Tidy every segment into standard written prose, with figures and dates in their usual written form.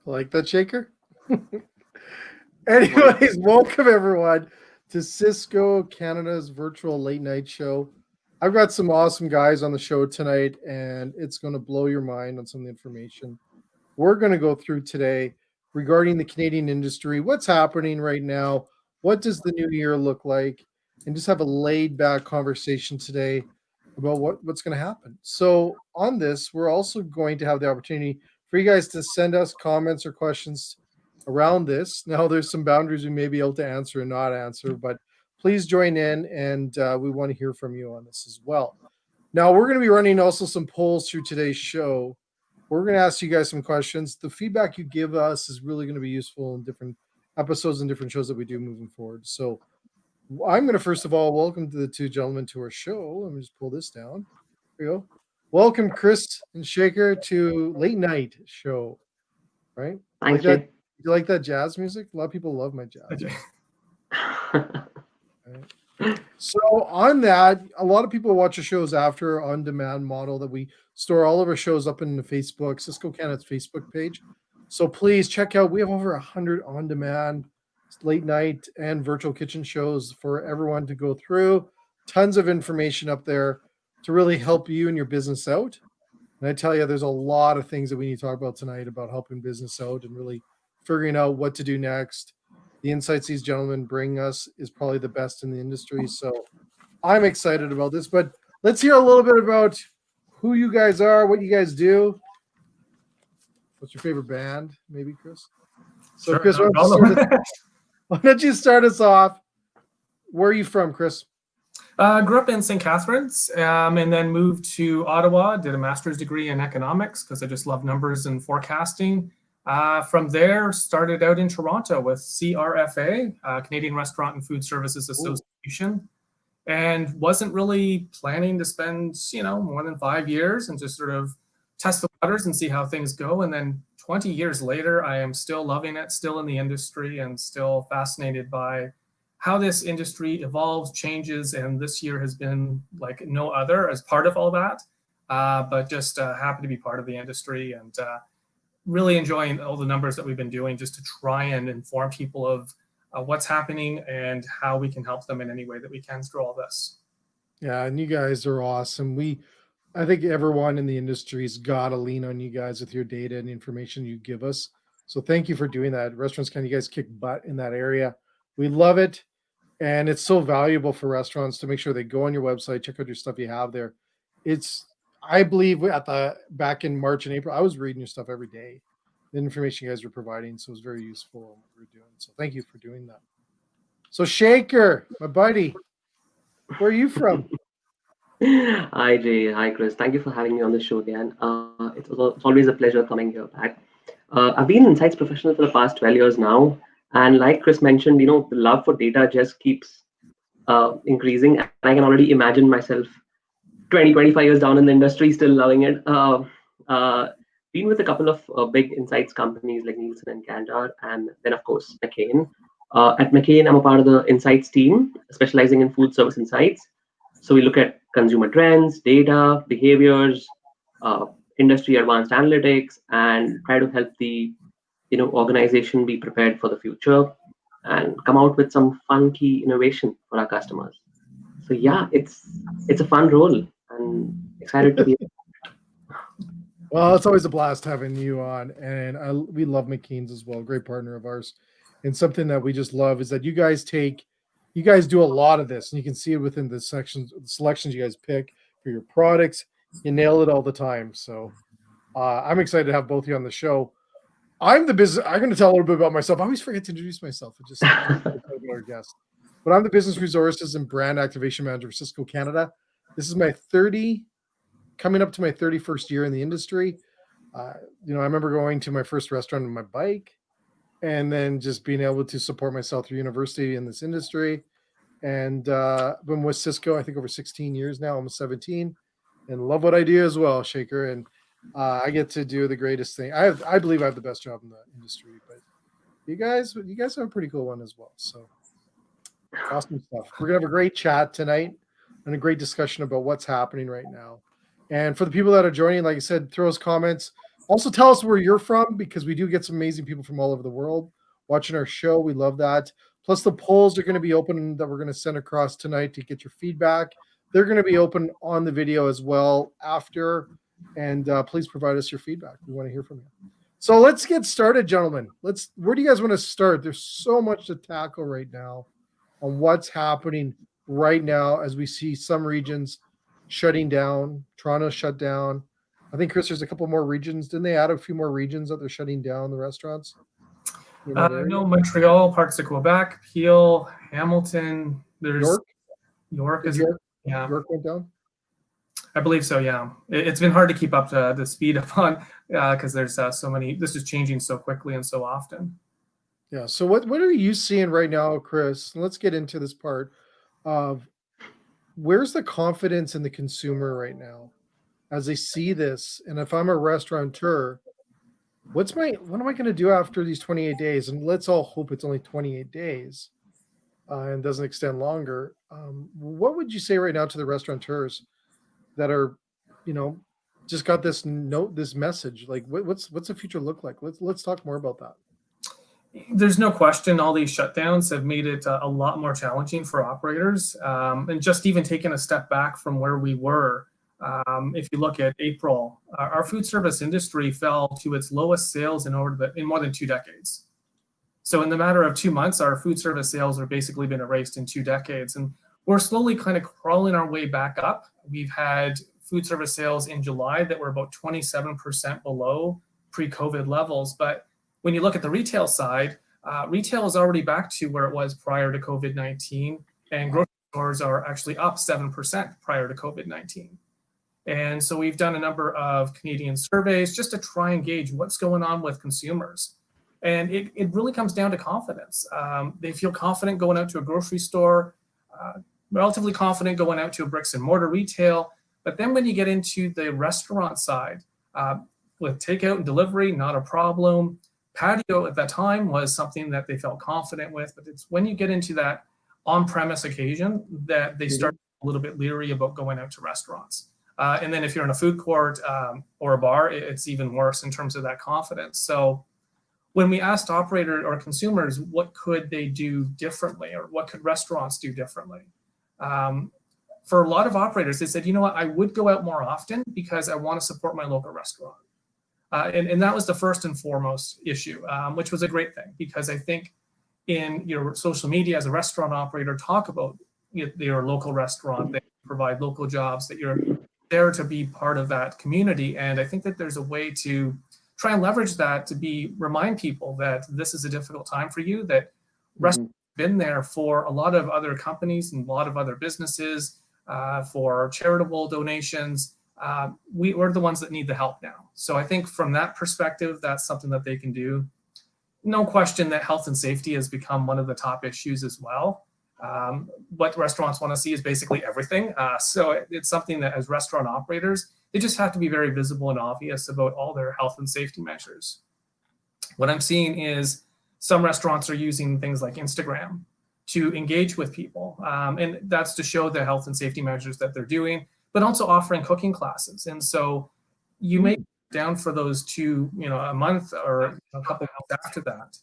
Like that, Shaker? Anyways, welcome everyone to Sysco Canada's virtual late night show. I've got some awesome guys on the show tonight, and it's going to blow your mind on some of the information we're going to go through today regarding the Canadian industry, what's happening right now, what does the new year look like, and just have a laid back conversation today about what's going to happen. So, on this, we're also going to have the opportunity for you guys to send us comments or questions around this. Now, there's some boundaries we may be able to answer and not answer, but please join in, and we want to hear from you on this as well. Now, we're going to be running also some polls through today's show. We're going to ask you guys some questions. The feedback you give us is really going to be useful in different episodes and different shows that we do moving forward. So I'm going to first of all welcome the two gentlemen to our show. Let me just pull this down. There we go. Welcome, Chris and Shaker, to Late Night Show. Right? Thank you. You like that jazz music? A lot of people love my jazz. Right. So on that, a lot of people watch the shows after on-demand model that we store all of our shows up in the Facebook, Sysco Canada's Facebook page. So please check out, we have over 100 on-demand late night and virtual kitchen shows for everyone to go through. Tons of information up there to really help you and your business out. And I tell you, there's a lot of things that we need to talk about tonight about helping business out and really figuring out what to do next. The insights these gentlemen bring us is probably the best in the industry. So I'm excited about this, but let's hear a little bit about who you guys are, what you guys do. What's your favorite band, maybe, Chris? So, sure, Chris, why don't you start us off? Where are you from, Chris? Grew up in St. Catharines and then moved to Ottawa, did a master's degree in economics because I just love numbers and forecasting. From there, started out in Toronto with CRFA, Canadian Restaurant and Food Services Association, and wasn't really planning to spend, more than 5 years and just sort of test the waters and see how things go. And then 20 years later, I am still loving it, still in the industry, and still fascinated by how this industry evolves, changes, and this year has been like no other as part of all that. But just happy to be part of the industry and really enjoying all the numbers that we've been doing just to try and inform people of what's happening and how we can help them in any way that we can through all this. Yeah, and you guys are awesome. I think everyone in the industry's got to lean on you guys with your data and information you give us. So thank you for doing that. Restaurants Can, you guys kick butt in that area. We love it. And it's so valuable for restaurants to make sure they go on your website, check out your stuff you have there. I believe back in March and April, I was reading your stuff every day, the information you guys were providing. So it was very useful in what we were doing. So thank you for doing that. So Shaker, my buddy, where are you from? Hi, Jay. Hi, Chris. Thank you for having me on the show again. It's always a pleasure coming here back. I've been an insights professional for the past 12 years now. And like Chris mentioned, the love for data just keeps increasing. And I can already imagine myself 25 years down in the industry, still loving it. Been with a couple of big insights companies like Nielsen and Kantar, and then of course McCain. At McCain, I'm a part of the insights team, specializing in food service insights. So we look at consumer trends, data, behaviors, industry advanced analytics, and try to help the organization be prepared for the future and come out with some funky innovation for our customers. So yeah, it's a fun role. I'm excited to be here. Well, it's always a blast having you on, and we love McKean's as well, great partner of ours. And something that we just love is that you guys do a lot of this, and you can see it within the selections you guys pick for your products. You nail it all the time. So I'm excited to have both of you on the show. I'm going to tell a little bit about myself. I always forget to introduce myself. Just our guest. But I'm the Business Resources and Brand Activation Manager for Sysco Canada. This is coming up to my 31st year in the industry. You know, I remember going to my first restaurant on my bike, and then just being able to support myself through university in this industry. And I've been with Sysco, I think, over 16 years now, almost 17, and love what I do as well, Shaker. And I get to do the greatest thing. I believe I have the best job in the industry, but you guys have a pretty cool one as well. So awesome stuff. We're gonna have a great chat tonight and a great discussion about what's happening right now. And for the people that are joining, like I said, throw us comments. Also tell us where you're from, because we do get some amazing people from all over the world watching our show. We love that. Plus the polls are going to be open that we're going to send across tonight to get your feedback. They're going to be open on the video as well after. And please provide us your feedback. We want to hear from you. So let's get started, gentlemen. Where do you guys want to start? There's so much to tackle right now on what's happening right now as we see some regions shutting down. Toronto shut down. I think, Chris, there's a couple more regions. Didn't they add a few more regions that they're shutting down the restaurants? No, Montreal, parts of Quebec, Peel, Hamilton. There's York is York, yeah. York went down. I believe so. Yeah, it's been hard to keep up to the speed of on because there's so many. This is changing so quickly and so often. Yeah. So what are you seeing right now, Chris? Let's get into this part of where's the confidence in the consumer right now as they see this. And if I'm a restaurateur, what am I going to do after these 28 days? And let's all hope it's only 28 days and doesn't extend longer. What would you say right now to the restaurateurs that are, just got this message? Like, what's the future look like? Let's talk more about that. There's no question all these shutdowns have made it a lot more challenging for operators. And just even taking a step back from where we were, if you look at April, our food service industry fell to its lowest sales in more than 2 decades. So in the matter of 2 months, our food service sales have basically been erased in 2 decades. And we're slowly kind of crawling our way back up. We've had food service sales in July that were about 27% below pre-COVID levels. But when you look at the retail side, retail is already back to where it was prior to COVID-19, and grocery stores are actually up 7% prior to COVID-19. And so we've done a number of Canadian surveys just to try and gauge what's going on with consumers. And it really comes down to confidence. They feel confident going out to a grocery store, relatively confident going out to a bricks and mortar retail. But then when you get into the restaurant side, with takeout and delivery, not a problem. Patio at that time was something that they felt confident with, but it's when you get into that on-premise occasion that they start a little bit leery about going out to restaurants. And then if you're in a food court or a bar, it's even worse in terms of that confidence. So when we asked operators or consumers, what could they do differently, or what could restaurants do differently? For a lot of operators, they said, you know what, I would go out more often because I want to support my local restaurant. And that was the first and foremost issue, which was a great thing, because I think in your social media as a restaurant operator, talk about your local restaurant, that you provide local jobs, that you're there to be part of that community. And I think that there's a way to try and leverage that to remind people that this is a difficult time for you, that restaurants have been there for a lot of other companies and a lot of other businesses for charitable donations. We're the ones that need the help now. So I think from that perspective, that's something that they can do. No question that health and safety has become one of the top issues as well. What restaurants want to see is basically everything. So it's something that as restaurant operators, they just have to be very visible and obvious about all their health and safety measures. What I'm seeing is some restaurants are using things like Instagram to engage with people. And that's to show the health and safety measures that they're doing, but also offering cooking classes. And so you may be down for those a month or a couple of months after that.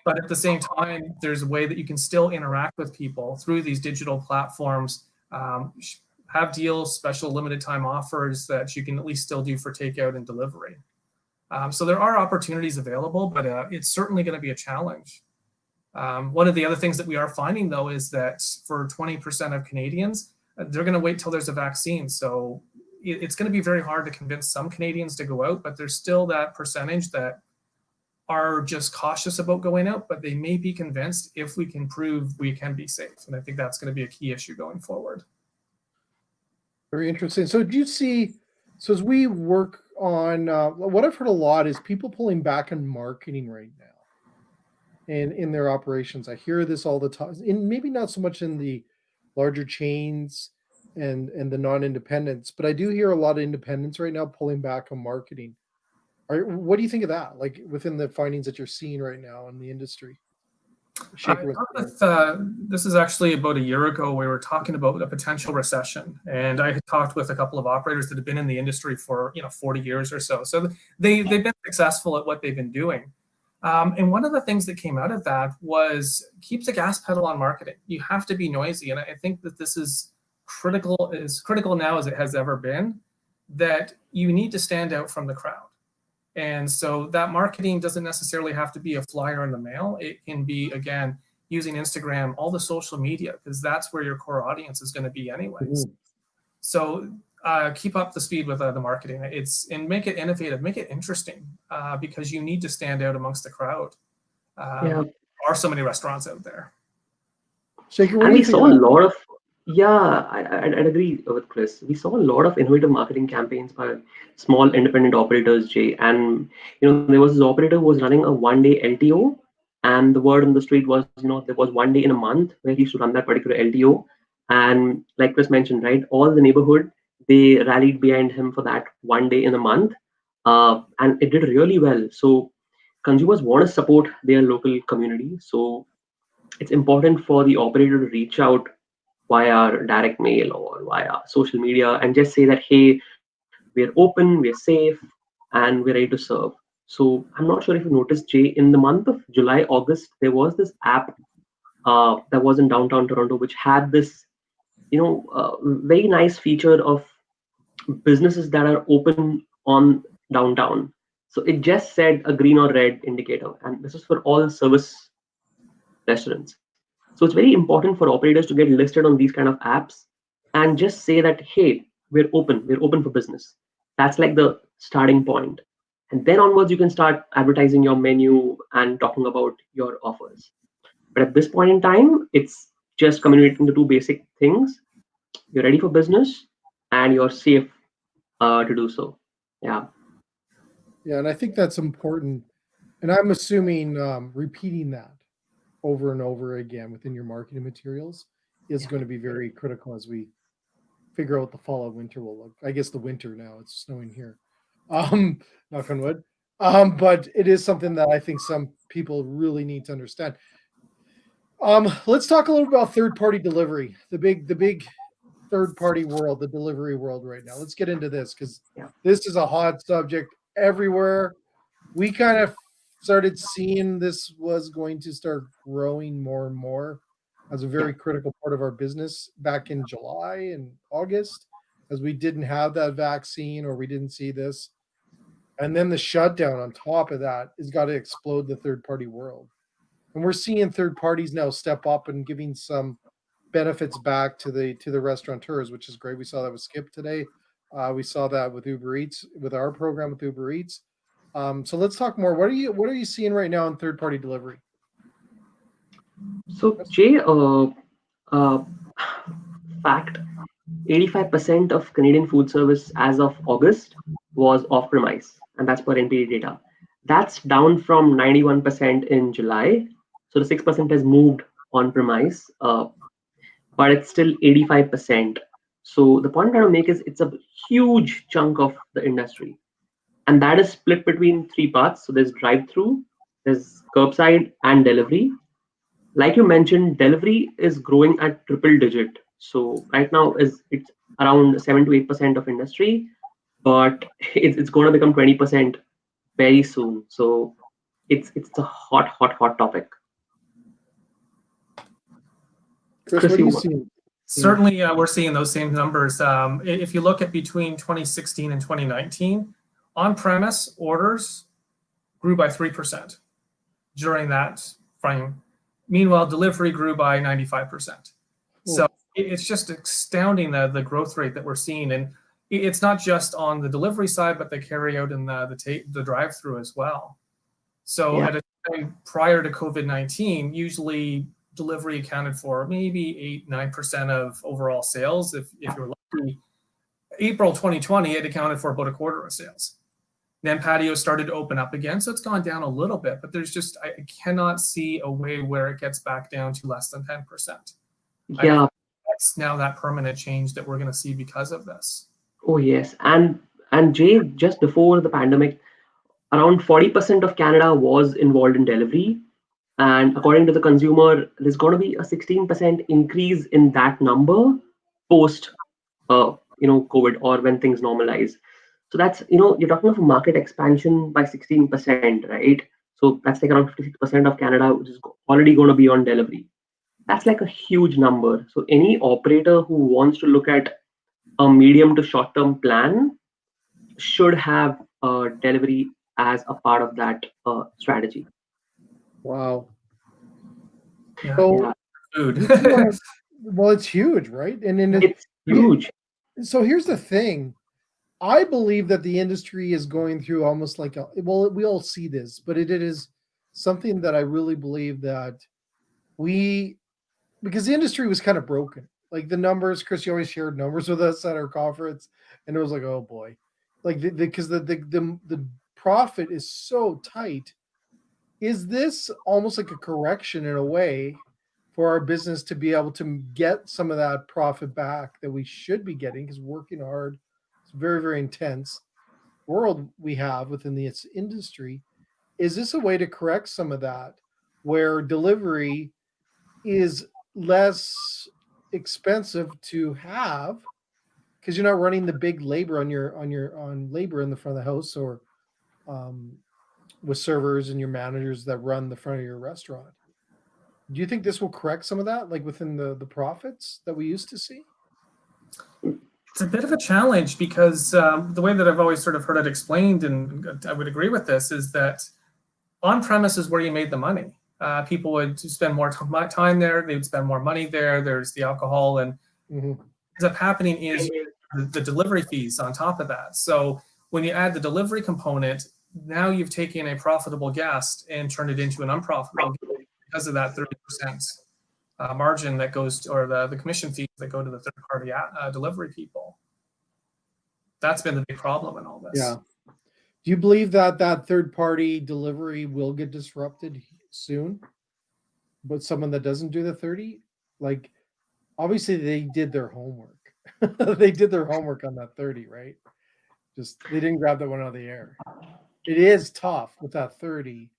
But at the same time, there's a way that you can still interact with people through these digital platforms, have deals, special limited time offers that you can at least still do for takeout and delivery. So there are opportunities available, but it's certainly going to be a challenge. One of the other things that we are finding, though, is that for 20% of Canadians, they're going to wait till there's a vaccine. So it's going to be very hard to convince some Canadians to go out, but there's still that percentage that are just cautious about going out, but they may be convinced if we can prove we can be safe. And I think that's going to be a key issue going forward. Very interesting. So do you see, as we work on what I've heard a lot is people pulling back on marketing right now in their operations. I hear this all the time, and maybe not so much in the larger chains and the non-independents, but I do hear a lot of independents right now pulling back on marketing. What do you think of that? Like within the findings that you're seeing right now in the industry? This is actually about a year ago. We were talking about a potential recession, and I had talked with a couple of operators that have been in the industry for 40 years or so. So they've been successful at what they've been doing. And one of the things that came out of that was keep the gas pedal on marketing. You have to be noisy, and I think that this is critical, as critical now as it has ever been. That you need to stand out from the crowd. And so that marketing doesn't necessarily have to be a flyer in the mail. It can be, again, using Instagram, all the social media, because that's where your core audience is going to be anyways. Mm-hmm. So keep up the speed with the marketing. And make it innovative, make it interesting, because you need to stand out amongst the crowd. There are so many restaurants out there. Shaker, and we saw a lot of, I'd agree with Chris. We saw a lot of innovative marketing campaigns by small independent operators, Jay. And, there was this operator who was running a one-day LTO. And the word on the street was, there was one day in a month where he used to run that particular LTO. And like Chris mentioned, right, all the neighborhood, they rallied behind him for that one day in a month. And it did really well. So consumers want to support their local community. So it's important for the operator to reach out via direct mail or via social media and just say that, hey, we're open, we're safe, and we're ready to serve. So I'm not sure if you noticed, Jay, in the month of July, August, there was this app that was in downtown Toronto, which had this, very nice feature of businesses that are open on downtown. So it just said a green or red indicator, and this is for all service restaurants. So it's very important for operators to get listed on these kind of apps and just say that, hey, we're open for business. That's like the starting point. And then onwards, you can start advertising your menu and talking about your offers. But at this point in time, it's just communicating the two basic things. You're ready for business and you're safe to do so. Yeah. Yeah, and I think that's important. And I'm assuming repeating that over and over again within your marketing materials is going to be very critical as we figure out the fall of winter will look. I guess the winter now, it's snowing here. Knock on wood. But it is something that I think some people really need to understand. Let's talk a little about third-party delivery, the big third-party world, the delivery world right now. Let's get into this because this is a hot subject everywhere. We kind of started seeing this was going to start growing more and more as a very critical part of our business back in July and August, as we didn't have that vaccine or we didn't see this. And then the shutdown on top of that has got to explode the third-party world. And we're seeing third parties now step up and giving some benefits back to the restaurateurs, which is great. We saw that with Skip today. We saw that with Uber Eats, with our program with Uber Eats. So let's talk more. What are you seeing right now in third-party delivery? So Jay, fact, 85% of Canadian food service as of August was off-premise, and that's per NPD data. That's down from 91% in July. So the 6% has moved on-premise, but it's still 85%. So the point I'm trying to make is it's a huge chunk of the industry. And that is split between three parts. So there's drive-through, there's curbside, and delivery. Like you mentioned, delivery is growing at triple digit. So right now it's around 7 to 8% of industry, but it's going to become 20% very soon. So it's a hot topic. Chris, what are you seeing? Certainly, we're seeing those same numbers. If you look at between 2016 and 2019, on-premise orders grew by 3% during that frame. Meanwhile, delivery grew by 95%. So it's just astounding the growth rate that we're seeing. And it's not just on the delivery side, but the carry out and the drive-through as well. So at a time prior to COVID-19, usually delivery accounted for maybe 8-9% of overall sales. If you're lucky, April 2020, it accounted for about a quarter of sales. Then patios started to open up again, so it's gone down a little bit, but I cannot see a way where it gets back down to less than 10%. Yeah. That's now that permanent change that we're going to see because of this. Oh yes. And Jay, just before the pandemic, around 40% of Canada was involved in delivery. And according to the consumer, there's going to be a 16% increase in that number post, COVID, or when things normalize. So that's, you're talking of a market expansion by 16%, right? So that's like around 56% of Canada, which is already going to be on delivery. That's like a huge number. So any operator who wants to look at a medium to short term plan should have delivery as a part of that strategy. Wow. Yeah. So, Food. well, it's huge, right? And then It's huge. So here's the thing. I believe that the industry is going through almost like we all see this, but it is something that I really believe that because the industry was kind of broken. Like the numbers, Chris, you always shared numbers with us at our conference, and it was like, oh boy, like because the profit is so tight. Is this almost like a correction in a way for our business to be able to get some of that profit back that we should be getting because working hard? It's very, very intense world we have within this industry. Is this a way to correct some of that where delivery is less expensive to have because you're not running the big labor on labor in the front of the house or with servers and your managers that run the front of your restaurant? Do you think this will correct some of that, like within the profits that we used to see? It's a bit of a challenge because the way that I've always sort of heard it explained, and I would agree with this, is that on-premise is where you made the money. People would spend more time there, they would spend more money there, there's the alcohol, and what ends up happening is the delivery fees on top of that. So when you add the delivery component, now you've taken a profitable guest and turned it into an unprofitable guest because of that 30% margin that goes to, or the commission fees that go to the third-party delivery people. That's been the big problem in all this. Yeah. Do you believe that third-party delivery will get disrupted soon? But someone that doesn't do the 30, like obviously they did their homework. They did their homework on that 30, right? Just they didn't grab that one out of the air. It is tough with that 30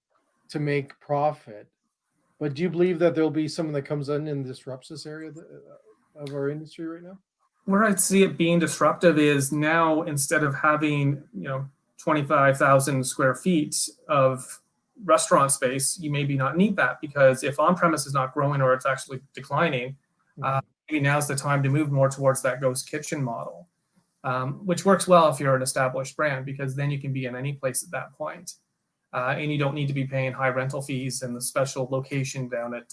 to make profit. But do you believe that there'll be someone that comes in and disrupts this area of our industry right now? Where I'd see it being disruptive is now, instead of having 25,000 square feet of restaurant space, you maybe not need that, because if on-premise is not growing or it's actually declining, maybe now's the time to move more towards that ghost kitchen model, which works well if you're an established brand, because then you can be in any place at that point. And you don't need to be paying high rental fees in the special location down at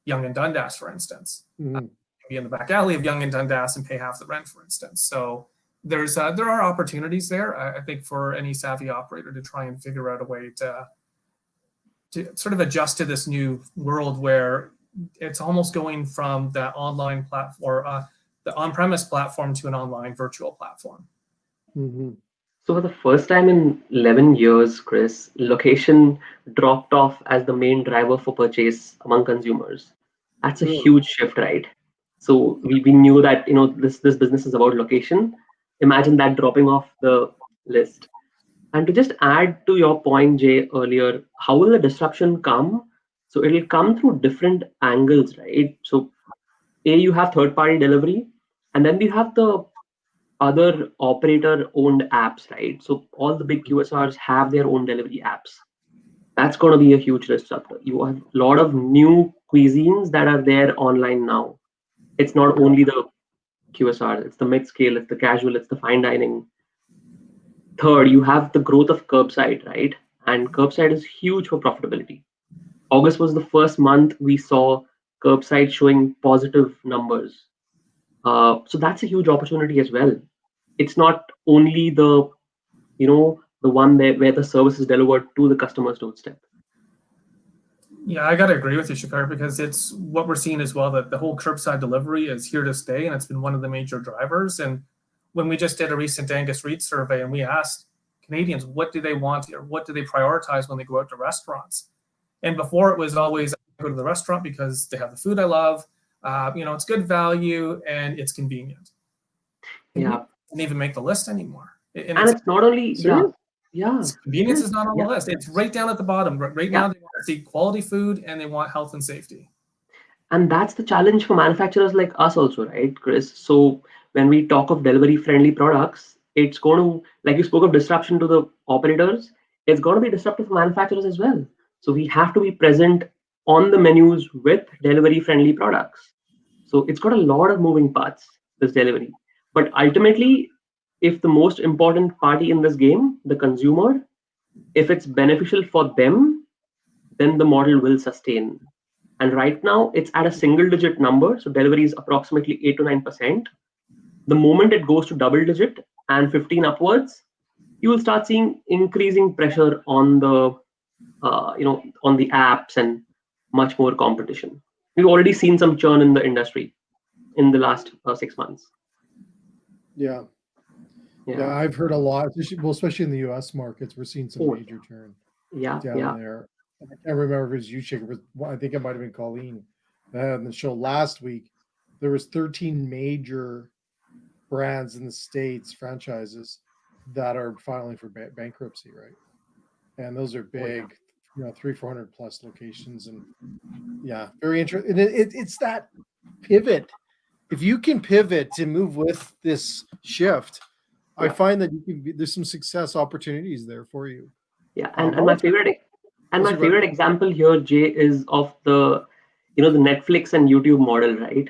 Yonge and Dundas, for instance. You can be in the back alley of Yonge and Dundas and pay half the rent, for instance. So there are opportunities there, I think, for any savvy operator to try and figure out a way to sort of adjust to this new world where it's almost going from the online platform, the on-premise platform, to an online virtual platform. So for the first time in 11 years, Chris, location dropped off as the main driver for purchase among consumers. That's a huge shift, right? So we knew that this business is about location. Imagine that dropping off the list. And to just add to your point, Jay, earlier, how will the disruption come? So it'll come through different angles, right? So you have third-party delivery, and then you have the other operator-owned apps, right? So all the big QSRs have their own delivery apps. That's going to be a huge disruptor. You have a lot of new cuisines that are there online now. It's not only the QSR, it's the mid-scale, it's the casual, it's the fine dining. Third, you have the growth of curbside, right? And curbside is huge for profitability. August was the first month we saw curbside showing positive numbers. So that's a huge opportunity as well. It's not only the one where the service is delivered to the customer's doorstep. Yeah, I got to agree with you, Shakar, because it's what we're seeing as well, that the whole curbside delivery is here to stay, and it's been one of the major drivers. And when we just did a recent Angus Reid survey and we asked Canadians, what do they want or what do they prioritize when they go out to restaurants? And before it was always, I go to the restaurant because they have the food I love, it's good value and it's convenient. Yeah. Doesn't even make the list anymore. And it's not only, convenience is not on the list. It's right down at the bottom. Right now, they want to see quality food and they want health and safety. And that's the challenge for manufacturers like us also, right, Chris? So when we talk of delivery-friendly products, it's going to, like you spoke of disruption to the operators, it's going to be disruptive for manufacturers as well. So we have to be present on the menus with delivery-friendly products. So it's got a lot of moving parts, this delivery. But ultimately, if the most important party in this game, the consumer, if it's beneficial for them, then the model will sustain. And right now, it's at a single-digit number. So delivery is approximately 8 to 9%. The moment it goes to double digit and 15 upwards, you will start seeing increasing pressure on the, on the apps and much more competition. We've already seen some churn in the industry in the last 6 months. Yeah, I've heard a lot, especially in the U.S. markets, we're seeing some major churn down there. I can't remember if it was you, Shaker, but I think it might have been Colleen that had on the show last week. There was 13 major brands in the States, franchises, that are filing for bankruptcy, right? And those are big, 300-400 plus locations. And very interesting. And it's that pivot. If you can pivot to move with this shift, I find that there's some success opportunities there for you. Yeah, and my favorite example here, Jay, is of the the Netflix and YouTube model, right?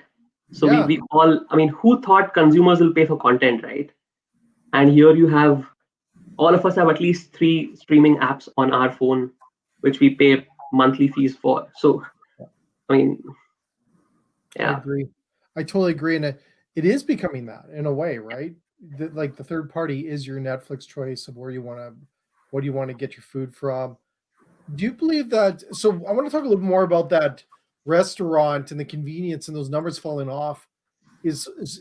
So we all, who thought consumers will pay for content, right? And here you have, all of us have at least 3 streaming apps on our phone, which we pay monthly fees for. So, I agree. I totally agree. And it is becoming that in a way, right? Like the third party is your Netflix choice of what do you want to get your food from. Do you believe that? So I want to talk a little more about that restaurant and the convenience and those numbers falling off.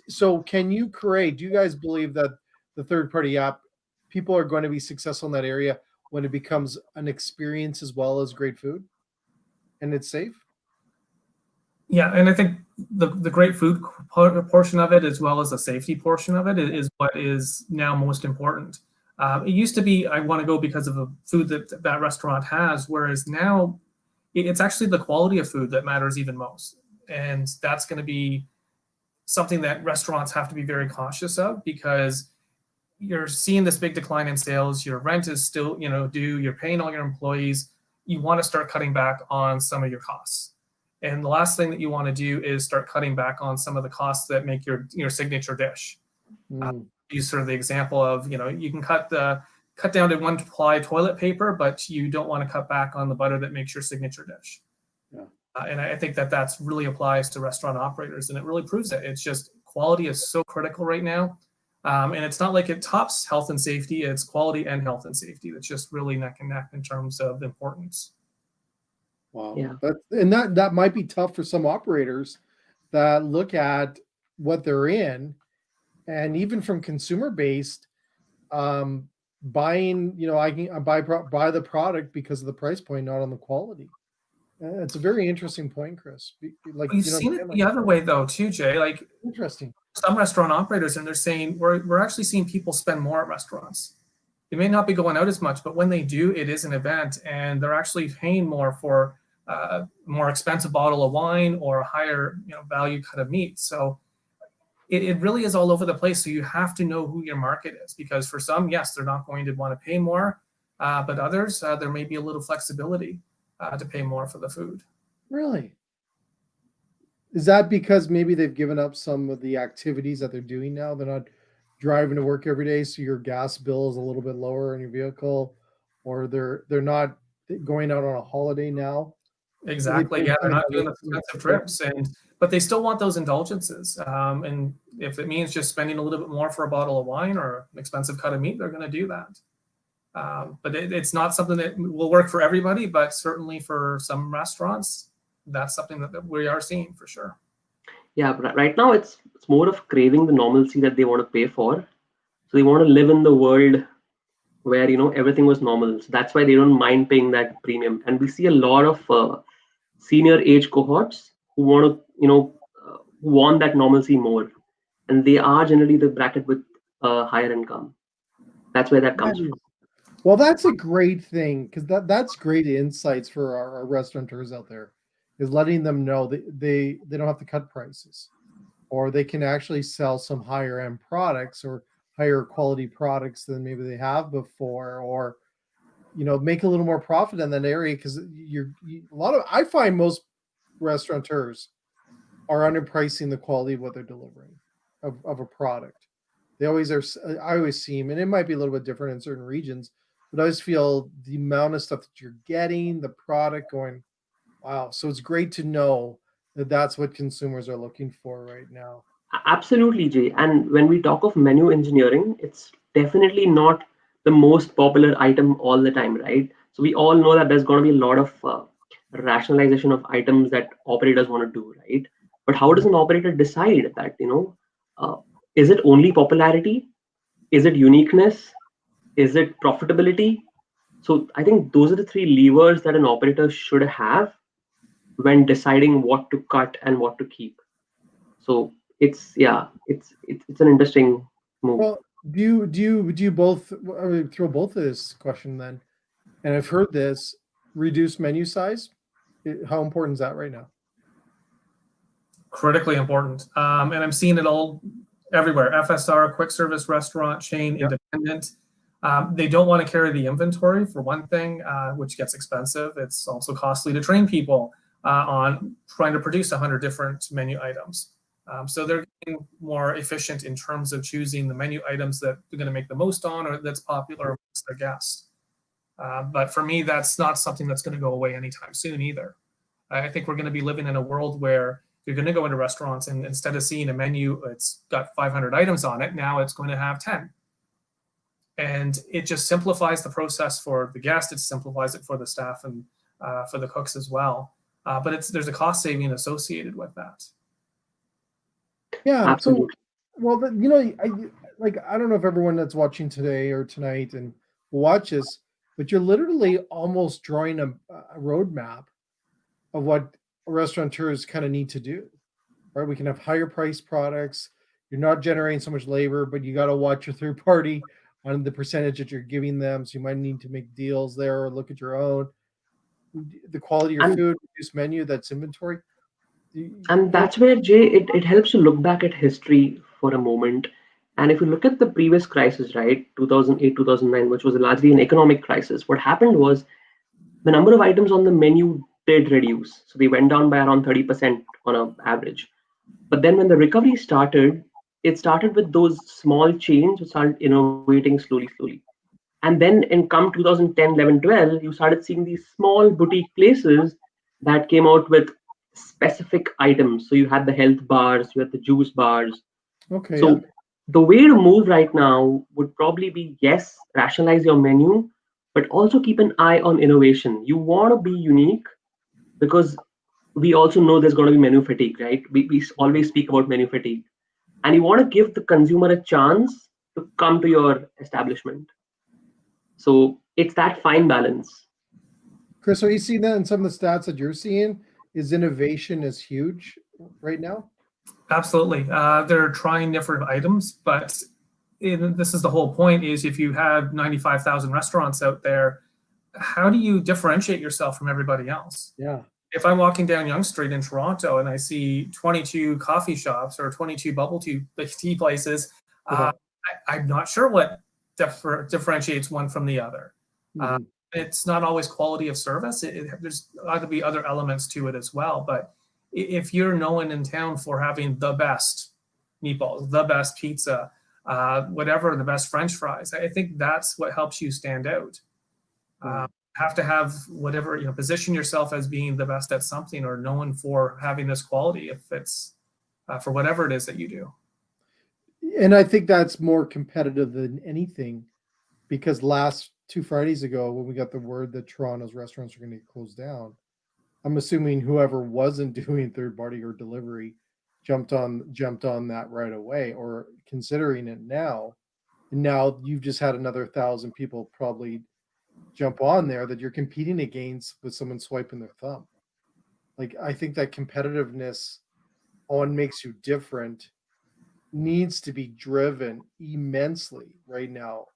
So can you create? Do you guys believe that the third party app, people are going to be successful in that area when it becomes an experience as well as great food, and it's safe? Yeah, and I think the great food portion of it, as well as the safety portion of it, is what is now most important. It used to be, I want to go because of the food that restaurant has, whereas now it's actually the quality of food that matters even most. And that's going to be something that restaurants have to be very cautious of, because you're seeing this big decline in sales, your rent is still due, you're paying all your employees, you want to start cutting back on some of your costs. And the last thing that you want to do is start cutting back on some of the costs that make your signature dish. Use sort of the example of, you can cut down to 1-ply toilet paper, but you don't want to cut back on the butter that makes your signature dish. And I think that's really applies to restaurant operators, and it really proves it. It's just quality is so critical right now. And it's not like it tops health and safety, it's quality and health and safety. That's just really neck and neck in terms of importance. Wow. That might be tough for some operators that look at what they're in, and even from consumer based, buying, I can buy the product because of the price point, not on the quality. It's a very interesting point, Chris. Like, you've seen it the other way though too, Jay. Like, interesting. Some restaurant operators, and they're saying we're actually seeing people spend more at restaurants. They may not be going out as much, but when they do, it is an event, and they're actually paying more for more expensive bottle of wine or a higher value cut of meat. So it really is all over the place. So you have to know who your market is, because for some, yes, they're not going to want to pay more, but others, there may be a little flexibility to pay more for the food. Really? Is that because maybe they've given up some of the activities that they're doing now? They're not driving to work every day, so your gas bill is a little bit lower in your vehicle, or they're not going out on a holiday now. Exactly. Yeah, they're not doing the expensive trips, but they still want those indulgences. And if it means just spending a little bit more for a bottle of wine or an expensive cut of meat, they're going to do that. But it's not something that will work for everybody, but certainly for some restaurants, that's something that we are seeing for sure. Yeah, but right now it's more of craving the normalcy that they want to pay for. So they want to live in the world where everything was normal. So that's why they don't mind paying that premium. And we see a lot of senior age cohorts who want to who want that normalcy more, and they are generally the bracket with higher income. That's where that That comes from. is, well, that's a great thing because that's great insights for our restaurateurs out there, is letting them know that they don't have to cut prices, or they can actually sell some higher end products or higher quality products than maybe they have before, or make a little more profit in that area because a lot of I find most restaurateurs are underpricing the quality of what they're delivering of a product. They always are. I always see them, and it might be a little bit different in certain regions, but I always feel the amount of stuff that you're getting, the product going, wow. So it's great to know that that's what consumers are looking for right now. Absolutely, Jay. And when we talk of menu engineering, it's definitely not the most popular item all the time, right? So we all know that there's going to be a lot of rationalization of items that operators want to do, right? But how does an operator decide that, is it only popularity? Is it uniqueness? Is it profitability? So I think those are the three levers that an operator should have when deciding what to cut and what to keep. So it's an interesting move. Well, do you both I mean, throw both of this question then? And I've heard this reduce menu size. How important is that right now? Critically important. And I'm seeing it all everywhere. FSR, quick service restaurant chain, Yeah. independent. They don't want to carry the inventory for one thing, which gets expensive. It's also costly to train people on trying to produce 100 different menu items. So they're getting more efficient in terms of choosing the menu items that they're going to make the most on or that's popular amongst their guests. But for me, that's not something that's going to go away anytime soon either. I think we're going to be living in a world where you're going to go into restaurants and instead of seeing a menu, it's got 500 items on it. Now it's going to have 10. And it just simplifies the process for the guest. It simplifies it for the staff and for the cooks as well. But there's a cost saving associated with that. Yeah. So, Absolutely. well, I don't know if everyone that's watching today or tonight and watches, but you're literally almost drawing a roadmap of what restaurateurs kind of need to do, right? We can have higher price products. You're not generating so much labor, but you got to watch your third party on the percentage that you're giving them. So you might need to make deals there or look at your own. The quality of your And food, reduce menu, that's inventory. and Go. that's where, Jay, it helps to look back at history for a moment. And if you look at the previous crisis, right, 2008, 2009, which was largely an economic crisis, what happened was the number of items on the menu did reduce. So they went down by around 30% on an average. But then when the recovery started, it started with those small chains who started innovating slowly, slowly. And then in come 2010, 11, 12, you started seeing these small boutique places that came out with specific items. So you had the health bars, you had the juice bars. Okay, yeah. So the way to move right now would probably be, yes, rationalize your menu, but also keep an eye on innovation. You want to be unique because we also know there's going to be menu fatigue, right? We always speak about menu fatigue. And you want to give the consumer a chance to come to your establishment. So it's that fine balance. Chris, are you seeing that in some of the stats that you're seeing? Is innovation is huge right now? Absolutely. They're trying different items, but this is the whole point is if you have 95,000 restaurants out there, how do you differentiate yourself from everybody else? Yeah. If I'm walking down Yonge Street in Toronto and I see 22 coffee shops or 22 bubble tea places, Yeah. I'm not sure what differentiates one from the other. Mhm. It's not always quality of service. There's got to be other elements to it as well. But if you're known in town for having the best meatballs, the best pizza, whatever, the best French fries, I think that's what helps you stand out. Have to have whatever, position yourself as being the best at something or known for having this quality if it's for whatever it is that you do. And I think that's more competitive than anything because last 2 Fridays ago, when we got the word that Toronto's restaurants are going to get closed down, I'm assuming whoever wasn't doing third party or delivery jumped on that right away or considering it now. And now you've just had another 1,000 people probably jump on there that you're competing against with someone swiping their thumb. Like, I think that competitiveness on makes you different needs to be driven immensely right now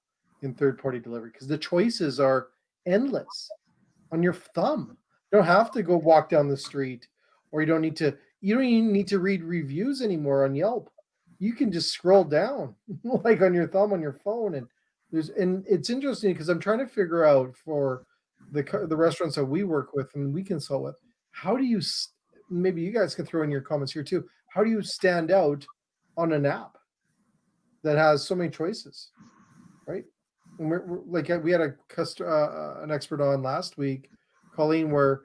in third party delivery, because the choices are endless on your thumb. You don't have to go walk down the street, or you don't even need to read reviews anymore on Yelp. You can just scroll down like on your thumb on your phone. And it's interesting because I'm trying to figure out for the restaurants that we work with and we consult with, how do you, maybe you guys can throw in your comments here too, how do you stand out on an app that has so many choices, right? And we're like, we had an expert on last week, Colleen, where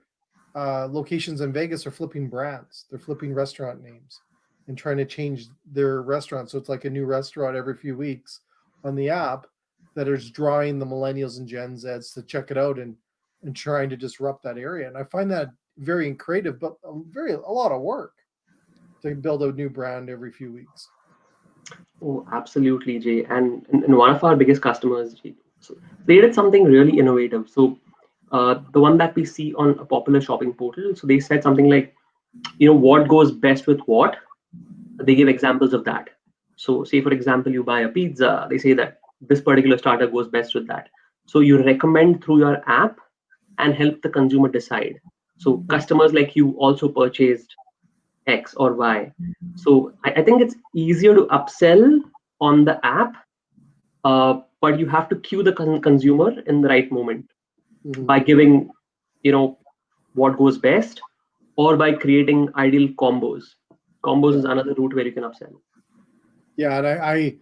locations in Vegas are flipping brands. They're flipping restaurant names and trying to change their restaurant. So it's like a new restaurant every few weeks on the app that is drawing the millennials and Gen Zs to check it out and trying to disrupt that area. And I find that very creative, but a lot of work to build a new brand every few weeks. Oh, absolutely, Jay. And one of our biggest customers, Jay, so they did something really innovative. So the one that we see on a popular shopping portal, so they said something like, what goes best with what? They give examples of that. So say, for example, you buy a pizza, they say that this particular starter goes best with that. So you recommend through your app and help the consumer decide. So customers like you also purchased X or Y. So I think it's easier to upsell on the app, but you have to cue the consumer in the right moment by giving, what goes best, or by creating ideal combos. Combos is another route where you can upsell. Yeah, and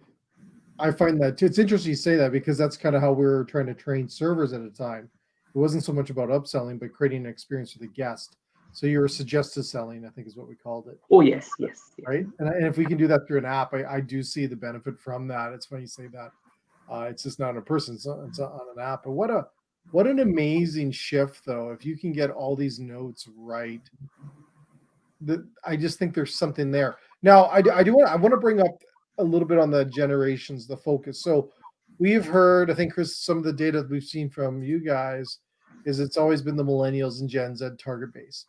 I find that too. It's interesting you say that, because that's kind of how we were trying to train servers at a time. It wasn't so much about upselling, but creating an experience for the guest. So you were suggested selling, I think is what we called it. Oh, yes. Right. And if we can do that through an app, I do see the benefit from that. It's funny you say that. It's just not a person, it's on an app. But what an amazing shift, though, if you can get all these notes right. I just think there's something there. Now, I want to bring up a little bit on the generations, the focus. So we've heard, I think, Chris, some of the data we've seen from you guys is it's always been the millennials and Gen Z target base.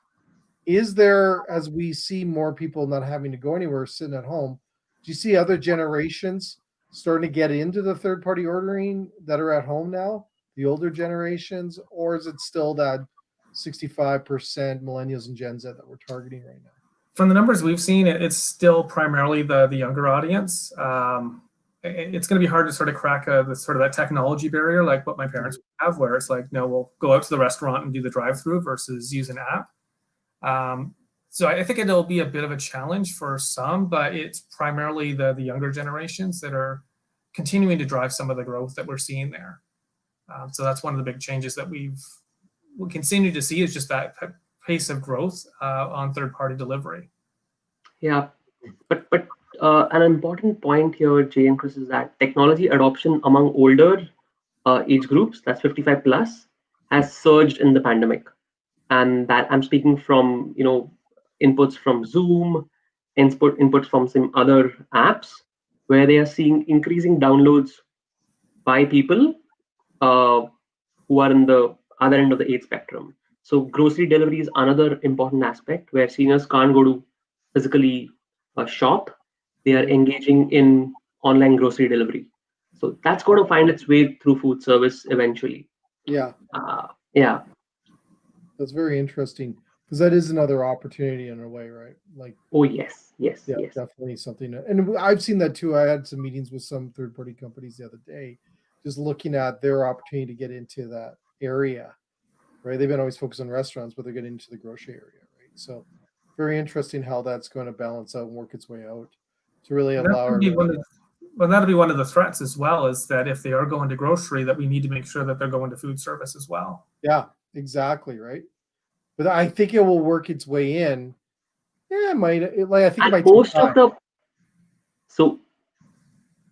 Is there, as we see more people not having to go anywhere, sitting at home, do you see other generations starting to get into the third-party ordering that are at home now, the older generations, or is it still that 65% millennials and Gen Z that we're targeting right now? From the numbers we've seen, it's still primarily the younger audience. It's going to be hard to sort of crack that technology barrier, like what my parents have, where it's like, no, we'll go out to the restaurant and do the drive-through versus use an app. So I think it'll be a bit of a challenge for some, but it's primarily the younger generations that are continuing to drive some of the growth that we're seeing there. So that's one of the big changes that we'll continue to see, is just that pace of growth on third-party delivery. Yeah, but an important point here, Jay and Chris, is that technology adoption among older age groups, that's 55 plus, has surged in the pandemic. And that I'm speaking from, inputs from Zoom, inputs from some other apps, where they are seeing increasing downloads by people who are in the other end of the age spectrum. So grocery delivery is another important aspect where seniors can't go to physically shop. They are engaging in online grocery delivery. So that's going to find its way through food service eventually. Yeah. Yeah. That's very interesting, because that is another opportunity in a way, right? Like, oh, yes. Definitely something. And I've seen that too. I had some meetings with some third-party companies the other day, just looking at their opportunity to get into that area, right? They've been always focused on restaurants, but they're getting into the grocery area, right? So very interesting how that's going to balance out and work its way out to really allow that'll be one of the threats as well, is that if they are going to grocery, that we need to make sure that they're going to food service as well. Yeah, exactly, right. But I think it will work its way in. Yeah, it might. I think it might. Most of the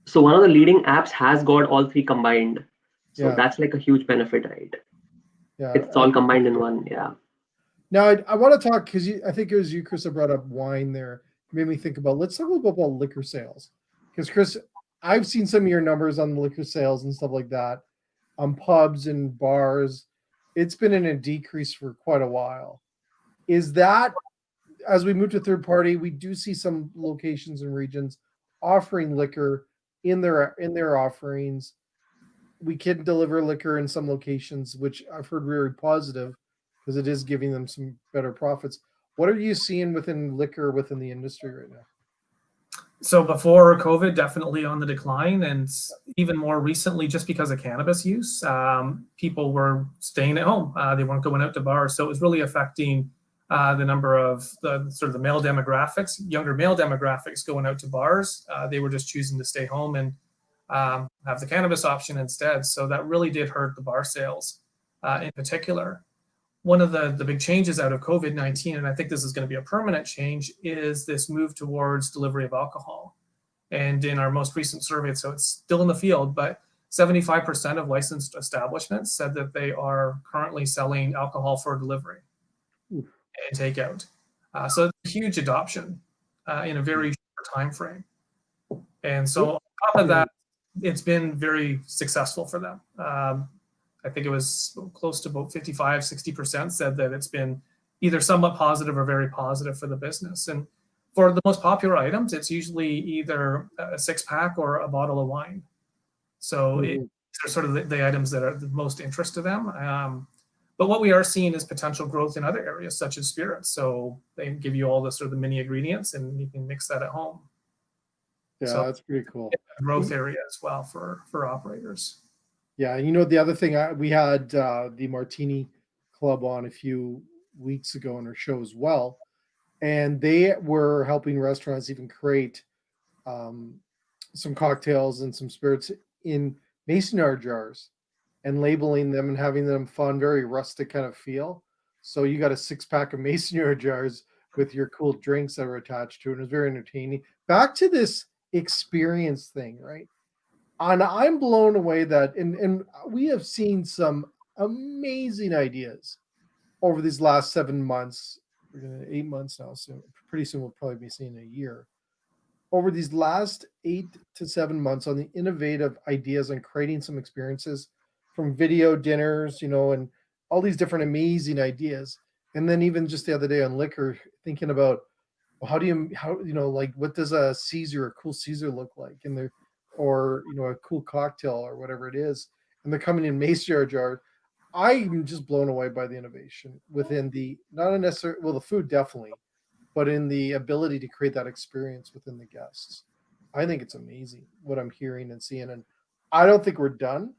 so one of the leading apps has got all three combined. So that's like a huge benefit, right? Yeah, it's all combined in one. Yeah. Now I want to talk, because I think it was you, Chris, that brought up wine there. It made me think about, let's talk a little bit about liquor sales, because Chris, I've seen some of your numbers on liquor sales and stuff like that, on pubs and bars. It's been in a decrease for quite a while. Is that, as we move to third party, we do see some locations and regions offering liquor in their offerings. We can deliver liquor in some locations, which I've heard very positive because it is giving them some better profits. What are you seeing within liquor within the industry right now? So before COVID, definitely on the decline, and even more recently, just because of cannabis use, people were staying at home. They weren't going out to bars, so it was really affecting the number of the sort of the male demographics, younger male demographics going out to bars. They were just choosing to stay home and have the cannabis option instead. So that really did hurt the bar sales in particular. One of the big changes out of COVID-19, and I think this is going to be a permanent change, is this move towards delivery of alcohol. And in our most recent survey, so it's still in the field, but 75% of licensed establishments said that they are currently selling alcohol for delivery and takeout. So it's a huge adoption in a very short time frame. And so on top of that, it's been very successful for them. I think it was close to about 55, 60% said that it's been either somewhat positive or very positive for the business. And for the most popular items, it's usually either a 6-pack or a bottle of wine. So these are sort of the items that are the most interest to them. But what we are seeing is potential growth in other areas, such as spirits. So they give you all the sort of the mini ingredients and you can mix that at home. Yeah, so that's pretty cool. Growth area as well for operators. Yeah, you know, the other thing, we had the Martini Club on a few weeks ago on our show as well, and they were helping restaurants even create some cocktails and some spirits in mason jar jars and labeling them and having them fun, very rustic kind of feel. So you got a 6-pack of mason jar jars with your cool drinks that were attached to it. It was very entertaining. Back to this experience thing, right? And I'm blown away that, and we have seen some amazing ideas over these last 7 months. We're going to 8 months now, so pretty soon we'll probably be seeing a year. Over these last 8 to 7 months on the innovative ideas on creating some experiences, from video dinners, you know, and all these different amazing ideas. And then even just the other day on liquor, thinking about, well, how you know, like, what does a cool Caesar look like? And they're, or, you know, a cool cocktail or whatever it is, and they're coming in mason jar. I'm just blown away by the innovation within the, not necessarily, well, the food definitely, but in the ability to create that experience within the guests. I think it's amazing what I'm hearing and seeing, and I don't think we're done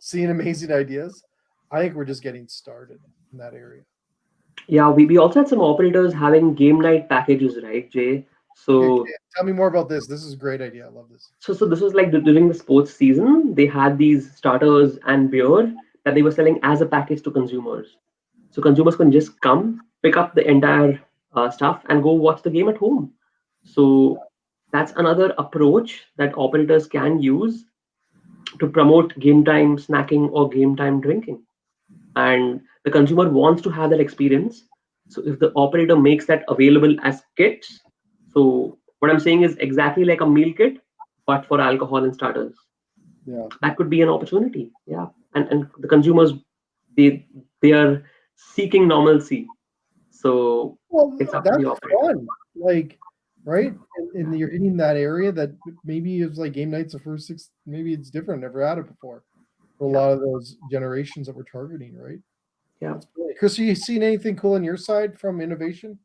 seeing amazing ideas. I think we're just getting started in that area. Yeah, we also had some operators having game night packages, right, Jay? So okay, tell me more about this. This is a great idea. I love this. So this was like during the sports season, they had these starters and beer that they were selling as a package to consumers. So consumers can just come, pick up the entire stuff and go watch the game at home. So that's another approach that operators can use to promote game time snacking or game time drinking. And the consumer wants to have that experience. So if the operator makes that available as kits, so what I'm saying is exactly like a meal kit, but for alcohol and starters. Yeah, that could be an opportunity. Yeah, and the consumers, they are seeking normalcy. So it's up to the operator. Fun. Like, right? And you're hitting that area that maybe is like game nights the first 6. Maybe it's different. Never had it before. For a lot of those generations that we're targeting, right? Yeah. Chris, are you seeing anything cool on your side from innovation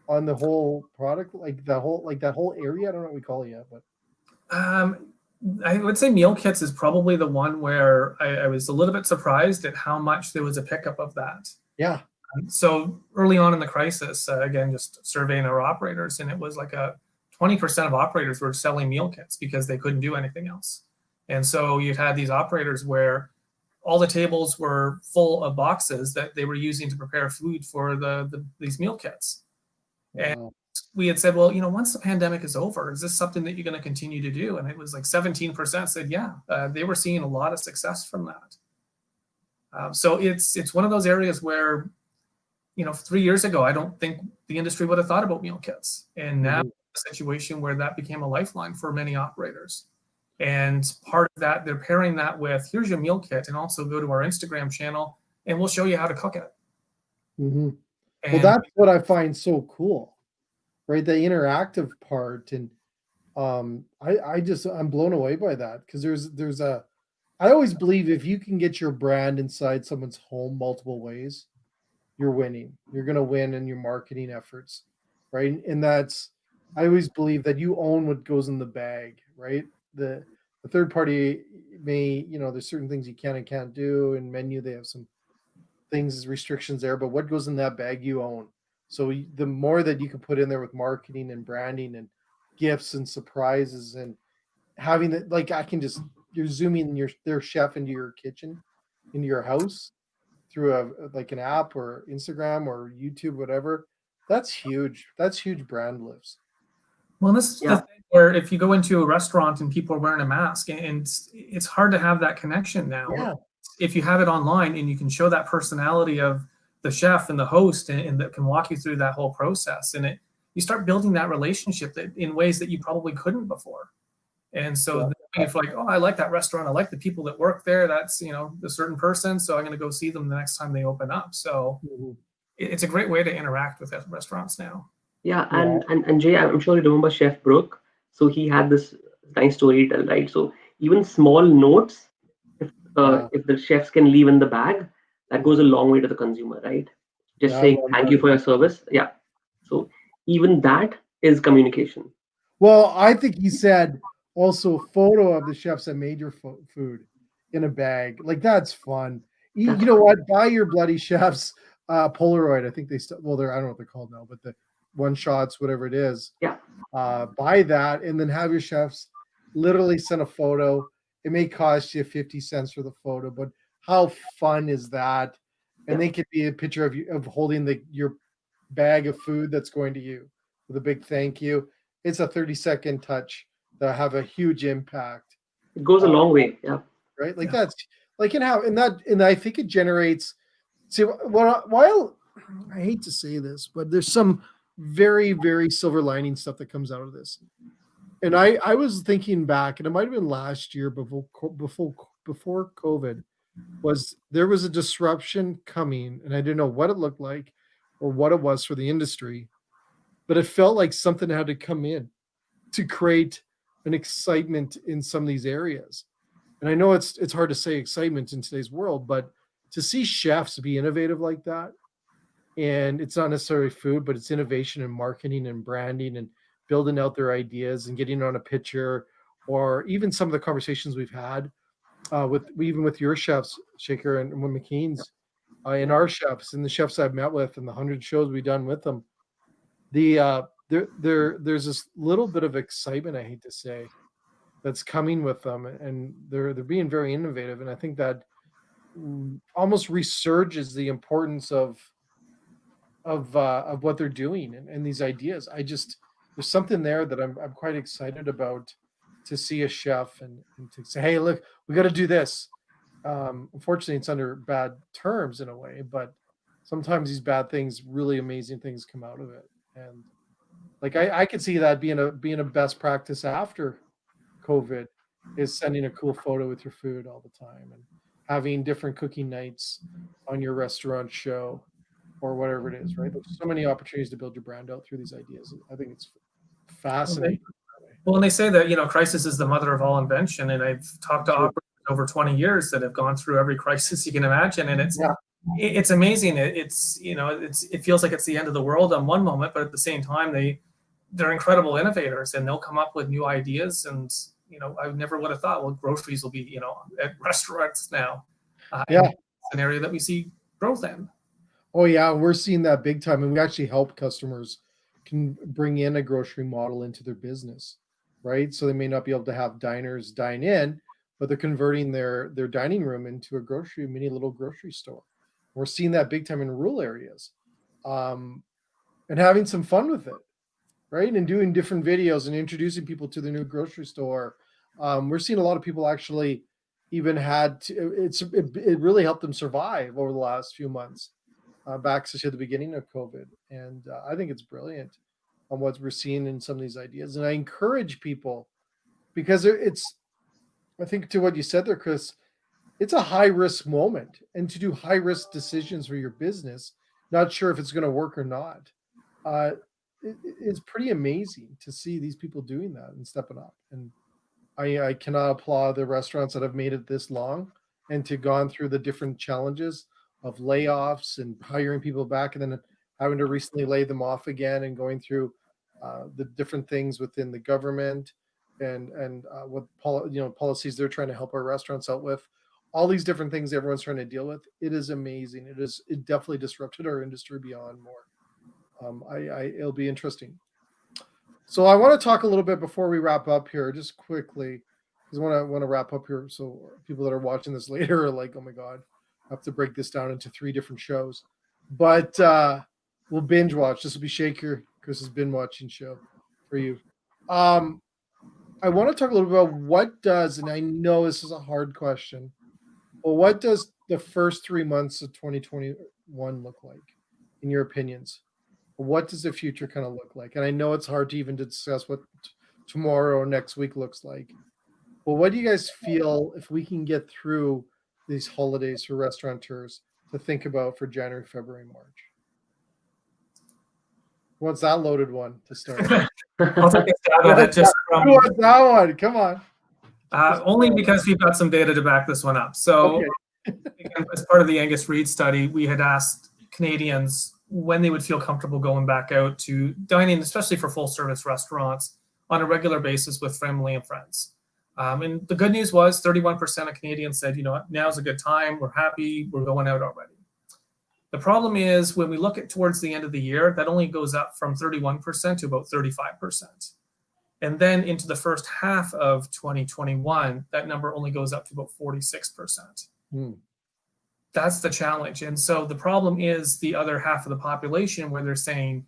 on the whole product, like that whole area? I don't know what we call it yet, but I would say meal kits is probably the one where I was a little bit surprised at how much there was a pickup of that. Yeah. So early on in the crisis, again, just surveying our operators, and it was like 20% of operators were selling meal kits because they couldn't do anything else. And so you'd had these operators where all the tables were full of boxes that they were using to prepare food for these meal kits. Wow. And we had said, well, you know, once the pandemic is over, is this something that you're going to continue to do? And it was like 17% said, yeah, they were seeing a lot of success from that. So it's one of those areas where, you know, 3 years ago, I don't think the industry would have thought about meal kits. And now a situation where that became a lifeline for many operators. And part of that, they're pairing that with, here's your meal kit, and also go to our Instagram channel and we'll show you how to cook it. Well, And that's what I find so cool, right? The interactive part, and I'm blown away by that, because I always believe if you can get your brand inside someone's home multiple ways, you're winning. You're going to win in your marketing efforts, right? And I always believe that you own what goes in the bag, right? The third party may, there's certain things you can and can't do, and menu, they have some things, restrictions there, but what goes in that bag you own. So the more that you can put in there with marketing and branding and gifts and surprises, and having that, like, you're zooming their chef into your kitchen, into your house, through like an app or Instagram or YouTube, whatever. That's huge. That's huge brand lifts. well, this is the Yeah. thing where if you go into a restaurant and people are wearing a mask, and it's hard to have that connection now. Yeah. If you have it online and you can show that personality of the chef and the host, and that can walk you through that whole process, and you start building that relationship in ways that you probably couldn't before. And so if like, oh, I like that restaurant, I like the people that work there, that's, a certain person, so I'm going to go see them the next time they open up. So it's a great way to interact with restaurants now. Yeah, and Jay, I'm sure you remember Chef Brooke. So he had this nice story to tell, right? So even small notes, if the chefs can leave in the bag, that goes a long way to the consumer, right? Just Yeah, I saying love thank that. you for your service. Yeah. So even that is communication. Well, I think he said also a photo of the chefs that made your food in a bag. Like, that's fun. You That's know what? Buy your bloody chefs Polaroid. I think they're, I don't know what they're called now, but the one shots, whatever it is. Yeah. Buy that, and then have your chefs literally send a photo. It may cost you 50 cents for the photo, but how fun is that? And they could be a picture of you, of holding your bag of food that's going to you with a big thank you. It's a 30-second touch that have a huge impact, It goes a long way. Yeah. right? Like, that's like, and I think it generates. See, while I hate to say this, but there's some very, very silver lining stuff that comes out of this. And I was thinking back, and it might have been last year before COVID, there was a disruption coming, and I didn't know what it looked like or what it was for the industry, but it felt like something had to come in to create an excitement in some of these areas. And I know it's hard to say excitement in today's world, but to see chefs be innovative like that, and it's not necessarily food, but it's innovation and marketing and branding and building out their ideas and getting on a picture, or even some of the conversations we've had with your chefs, Shaker, and with McKean's, and our chefs and the chefs I've met with and the 100 shows we've done with them. There's this little bit of excitement, I hate to say, that's coming with them, and they're being very innovative, and I think that almost resurges the importance of what they're doing, and these ideas. There's something there that I'm quite excited about, to see a chef and to say, hey, look, we got to do this. Unfortunately, it's under bad terms in a way, but sometimes these bad things, really amazing things come out of it. And like, I could see that being a best practice after COVID, is sending a cool photo with your food all the time, and having different cooking nights on your restaurant show, or whatever it is, right? There's so many opportunities to build your brand out through these ideas. I think it's fascinating. Well, and they say that, crisis is the mother of all invention. And I've talked to operators over 20 years that have gone through every crisis you can imagine. And it's amazing. It feels like it's the end of the world on one moment, but at the same time, they're incredible innovators, and they'll come up with new ideas. And, I never would have thought, well, groceries will be, at restaurants now. It's an area that we see growth in. Oh yeah, we're seeing that big time, and we actually help customers can bring in a grocery model into their business, right? So they may not be able to have diners dine in, but they're converting their dining room into a mini little grocery store. We're seeing that big time in rural areas, and having some fun with it, right? And doing different videos and introducing people to the new grocery store. We're seeing a lot of people actually even it really helped them survive over the last few months, back to the beginning of COVID. And I think it's brilliant on what we're seeing in some of these ideas. And I encourage people, because I think to what you said there, Chris, it's a high risk moment, and to do high risk decisions for your business, not sure if it's going to work or not. Uh, it's pretty amazing to see these people doing that and stepping up. And I cannot applaud the restaurants that have made it this long and to gone through the different challenges of layoffs and hiring people back and then having to recently lay them off again and going through the different things within the government and what policies they're trying to help our restaurants out with. All these different things everyone's trying to deal with. It is amazing. It definitely disrupted our industry beyond more. It'll be interesting. So I want to talk a little bit before we wrap up here, just quickly, because I want to wrap up here. So people that are watching this later are like, "Oh my god, I have to break this down into 3 different shows." But we'll binge watch. This will be Shaker Chris's binge watching show for you. I want to talk a little bit about what does, and I know this is a hard question, but what does the first 3 months of 2021 look like, in your opinions? What does the future kind of look like? And I know it's hard to even discuss what tomorrow or next week looks like. But what do you guys feel if we can get through these holidays for restaurateurs to think about for January, February, March? What's that loaded one to start? I'll take a stab at it just Who wants that one? Come on. only because we've got some data to back this one up. So again, as part of the Angus Reid study, we had asked Canadians when they would feel comfortable going back out to dining, especially for full service restaurants, on a regular basis with family and friends. And the good news was 31% of Canadians said, you know what, now's a good time, we're happy, we're going out already. The problem is when we look at towards the end of the year, that only goes up from 31% to about 35%. And then into the first half of 2021, that number only goes up to about 46%. That's the challenge. And so the problem is the other half of the population where they're saying,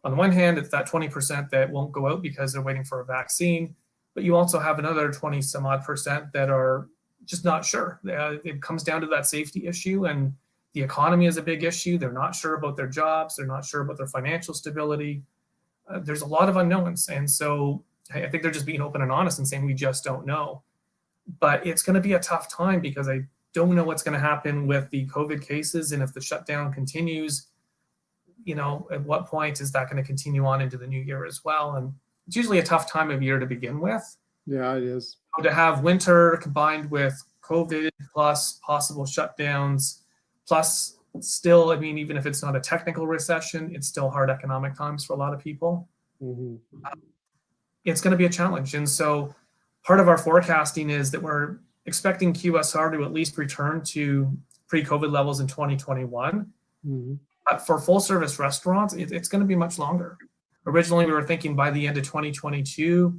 on the one hand, it's that 20% that won't go out because they're waiting for a vaccine, but you also have another 20 some odd percent that are just not sure. It comes down to that safety issue, and the economy is a big issue. They're not sure about their jobs. They're not sure about their financial stability. There's a lot of unknowns. And so I think they're just being open and honest and saying, we just don't know. But it's going to be a tough time because I don't know what's going to happen with the COVID cases. And if the shutdown continues, you know, at what point is that going to continue on into the new year as well? And it's usually a tough time of year to begin with. Yeah, it is. So to have winter combined with COVID plus possible shutdowns, plus still, I mean, even if it's not a technical recession, it's still hard economic times for a lot of people. It's going to be a challenge. And so part of our forecasting is that we're expecting QSR to at least return to pre-COVID levels in 2021. But for full service restaurants, it's going to be much longer. Originally, we were thinking by the end of 2022.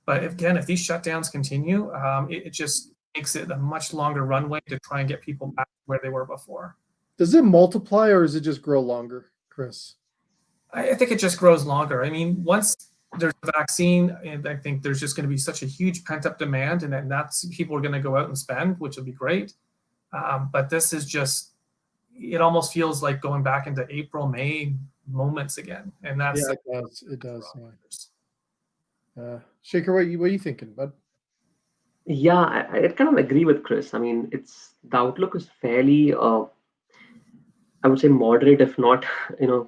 But again, if these shutdowns continue, it just makes it a much longer runway to try and get people back where they were before. Does it multiply or does it just grow longer, Chris? I think it just grows longer. I mean, once there's a vaccine, and I think there's just going to be such a huge pent-up demand, and then that's people are going to go out and spend, which will be great. But this is just, it almost feels like going back into April, May moments again, and that's it does. Shaker, what are you thinking, bud? Yeah, I kind of agree with Chris. I mean, the outlook is fairly, I would say moderate, if not,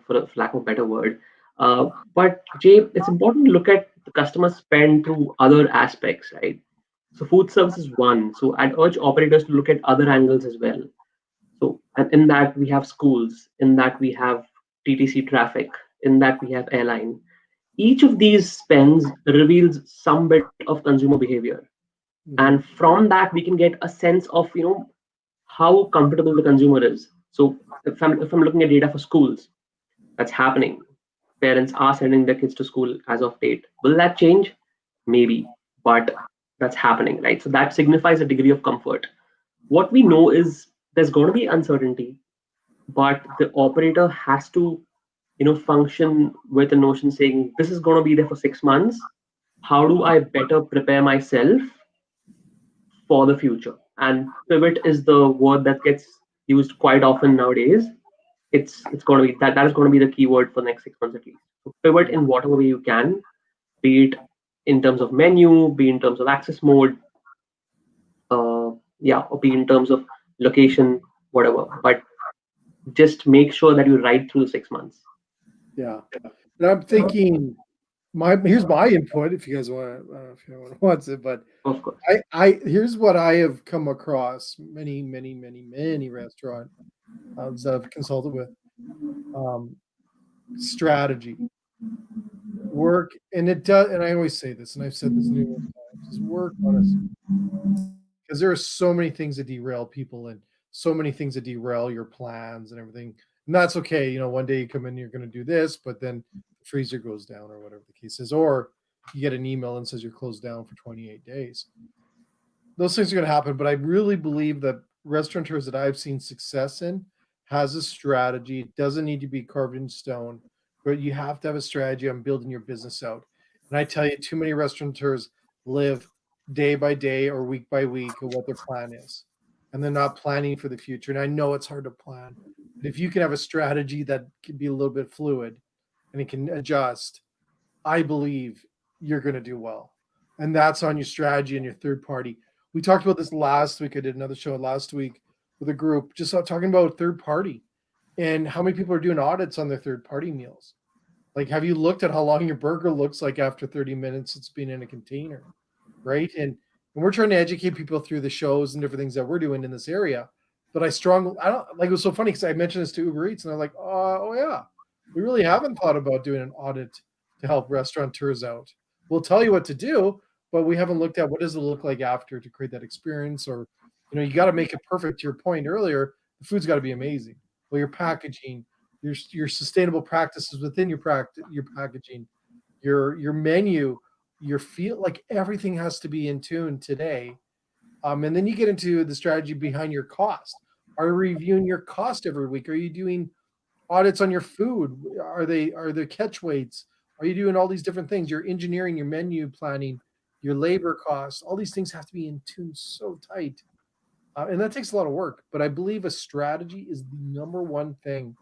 for lack of a better word. But Jay, it's important to look at the customer spend through other aspects, right? So food service is one. So I'd urge operators to look at other angles as well. So and in that we have schools, in that we have TTC traffic, in that we have airline. Each of these spends reveals some bit of consumer behavior. And from that, we can get a sense of, how comfortable the consumer is. So if I'm looking at data for schools, that's happening. Parents are sending their kids to school as of date. Will that change? Maybe, but that's happening, right? So that signifies a degree of comfort. What we know is there's going to be uncertainty, but the operator has to, function with a notion saying, this is going to be there for 6 months. How do I better prepare myself for the future? And pivot is the word that gets used quite often nowadays. It's going to be that is going to be the key word for the next 6 months at least. So pivot in whatever way you can, be it in terms of menu, be in terms of access mode. yeah, or be in terms of location, whatever. But just make sure that you ride through 6 months. Yeah. And I'm thinking here's my input if you guys want if anyone wants it, but Of course. I here's what I have come across many restaurants that I've consulted with. Um, strategy, work, and it does. And I always say this, and I've said this numerous times: is work on us because there are so many things that derail people, and so many things that derail your plans and everything. And that's okay. One day you come in, you're going to do this, but then the freezer goes down, or whatever the case is, or you get an email and says you're closed down for 28 days. Those things are going to happen, but I really believe that restaurateurs that I've seen success in has a strategy. It doesn't need to be carved in stone, but you have to have a strategy on building your business out. And I tell you, too many restaurateurs live day by day or week by week of what their plan is, and they're not planning for the future. And I know it's hard to plan, but if you can have a strategy that can be a little bit fluid and it can adjust, I believe you're going to do well. And that's on your strategy and your third party. We talked about this last week. I did another show last week with a group just talking about third party and how many people are doing audits on their third party meals. Like, have you looked at how long your burger looks like after 30 minutes it's been in a container, right? And we're trying to educate people through the shows and different things that we're doing in this area. But I don't like, it was so funny because I mentioned this to Uber Eats and they're like, oh yeah, we really haven't thought about doing an audit to help restaurateurs out. We'll tell you what to do, but we haven't looked at what does it look like after to create that experience. Or, you got to make it perfect. To your point earlier, the food's got to be amazing. Well, your packaging, your sustainable practices within your packaging, your menu, your feel, like everything has to be in tune today. And then you get into the strategy behind your cost. Are you reviewing your cost every week? Are you doing audits on your food? Are there catch weights? Are you doing all these different things? Your engineering, your menu planning, your labor costs, all these things have to be in tune so tight. And that takes a lot of work. But I believe a strategy is the number one thing.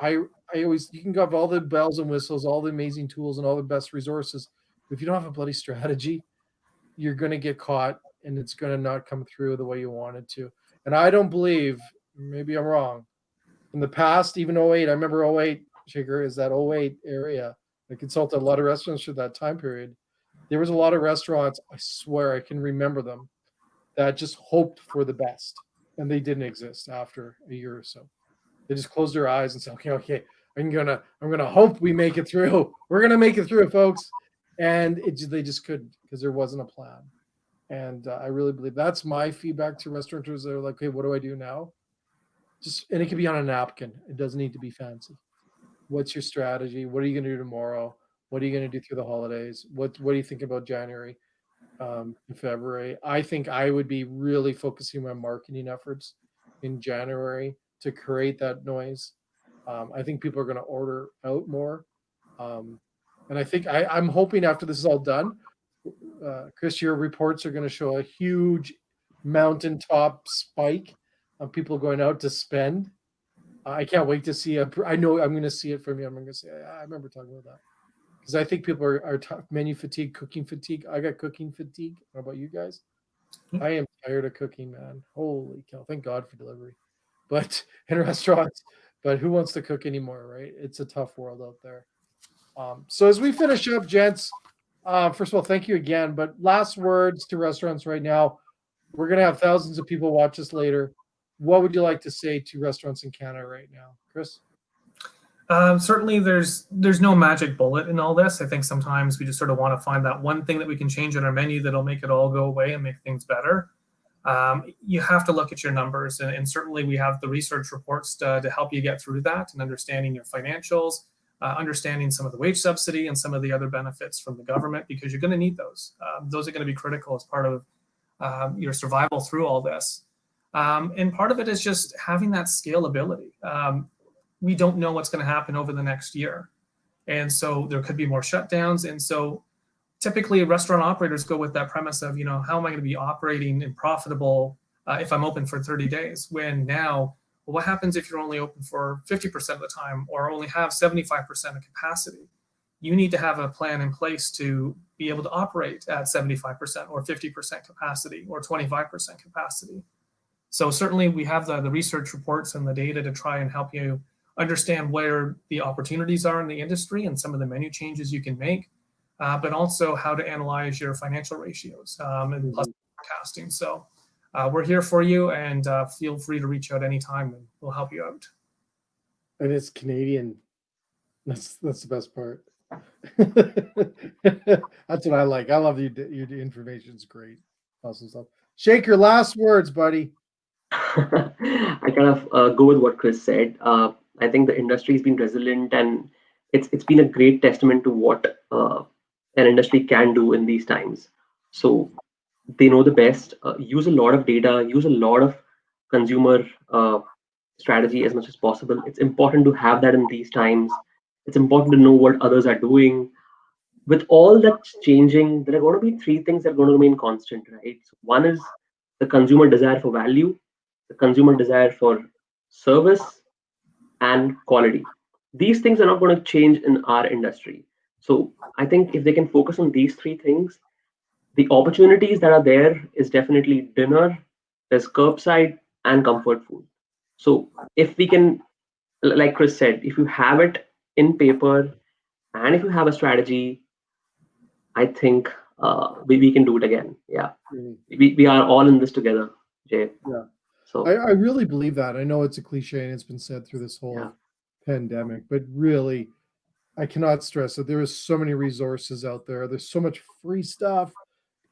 I always, you can have all the bells and whistles, all the amazing tools and all the best resources. But if you don't have a bloody strategy, you're going to get caught and it's going to not come through the way you want it to. And I don't believe, maybe I'm wrong, in the past, even 08, I remember 08, Shaker, is that 08 area. I consulted a lot of restaurants for that time period. There was a lot of restaurants, I swear I can remember them, that just hoped for the best. And they didn't exist after a year or so. They just closed their eyes and said, okay, I'm gonna hope we make it through. We're gonna make it through, folks. And they just couldn't because there wasn't a plan. And I really believe that's my feedback to restaurateurs that are like, okay, what do I do now? And it can be on a napkin. It doesn't need to be fancy. What's your strategy? What are you going to do tomorrow? What are you going to do through the holidays? What do you think about January, and February? I think I would be really focusing my marketing efforts in January to create that noise. I think people are going to order out more. And I think I'm hoping after this is all done, Chris, your reports are going to show a huge mountaintop spike of people going out to spend. I can't wait to see I know I'm going to see it from you. I'm going to say, I remember talking about that because I think people are menu fatigue, cooking fatigue. I got cooking fatigue. How about you guys? I am tired of cooking, man. Holy cow! Thank God for delivery, but in restaurants. But who wants to cook anymore, right? It's a tough world out there. So as we finish up, gents, first of all, thank you again. But last words to restaurants right now. We're going to have thousands of people watch us later. What would you like to say to restaurants in Canada right now, Chris? Certainly, there's no magic bullet in all this. I think sometimes we just sort of want to find that one thing that we can change on our menu that'll make it all go away and make things better. You have to look at your numbers, and certainly we have the research reports to help you get through that and understanding your financials, understanding some of the wage subsidy and some of the other benefits from the government, because you're going to need those. Those are going to be critical as part of your survival through all this. And part of it is just having that scalability. We don't know what's going to happen over the next year. And so there could be more shutdowns. And so typically restaurant operators go with that premise of, how am I going to be operating and profitable if I'm open for 30 days? When now, well, what happens if you're only open for 50% of the time or only have 75% of capacity? You need to have a plan in place to be able to operate at 75% or 50% capacity or 25% capacity. So certainly we have the research reports and the data to try and help you understand where the opportunities are in the industry and some of the menu changes you can make, but also how to analyze your financial ratios and plus forecasting. So we're here for you, and feel free to reach out anytime and we'll help you out. And it's Canadian. That's the best part. That's what I like. I love your information's great. Awesome stuff. Shaker, last words, buddy. I kind of go with what Chris said. I think the industry has been resilient, and it's been a great testament to what an industry can do in these times. So they know the best. Use a lot of data. Use a lot of consumer strategy as much as possible. It's important to have that in these times. It's important to know what others are doing. With all that's changing, there are going to be three things that are going to remain constant, right? So one is the consumer desire for value, the consumer desire for service, and quality. These things are not going to change in our industry. So I think if they can focus on these three things, the opportunities that are there is definitely dinner, there's curbside, and comfort food. So if we can, like Chris said, if you have it in paper and if you have a strategy, I think we can do it again. Yeah. We are all in this together, Jay. Yeah. So I really believe that. I know it's a cliche and it's been said through this whole pandemic, but really, I cannot stress that there is so many resources out there. There's so much free stuff.